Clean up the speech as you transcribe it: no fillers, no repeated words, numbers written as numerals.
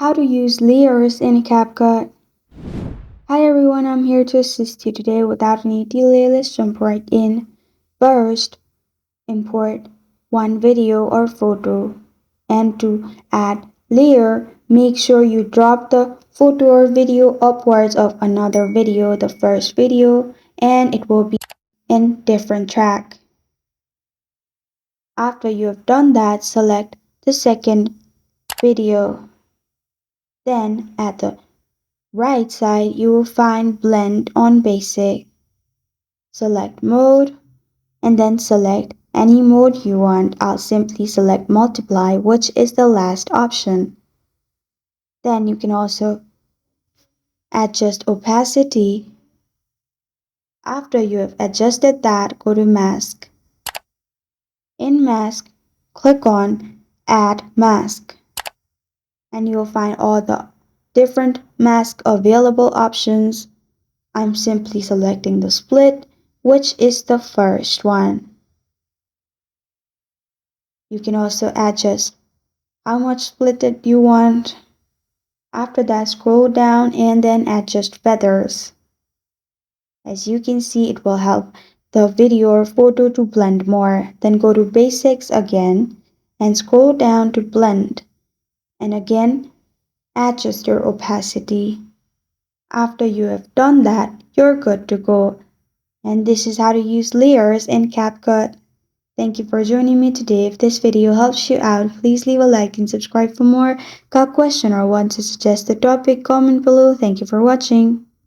How to use layers in CapCut. Hi everyone, I'm here to assist you today. Without any delay, let's jump right in. First, import one video or photo. And to add layer, make sure you drop the photo or video upwards of another video, the first video, and it will be in different track. After you have done that, select the second video. Then at the right side, you will find Blend on Basic. Select Mode and then select any mode you want. I'll simply select Multiply, which is the last option. Then you can also adjust opacity. After you have adjusted that, go to Mask. In Mask, click on Add Mask. And you'll find all the different mask available options. I'm simply selecting the split, which is the first one. You can also adjust how much split it you want. After that, scroll down and then adjust feathers. As you can see, it will help the video or photo to blend more. Then go to Basics again and scroll down to Blend. And again, adjust your opacity. After you have done that, you're good to go. And this is how to use layers in CapCut. Thank you for joining me today. If this video helps you out, please leave a like and subscribe for more. Got a question or want to suggest a topic? Comment below. Thank you for watching.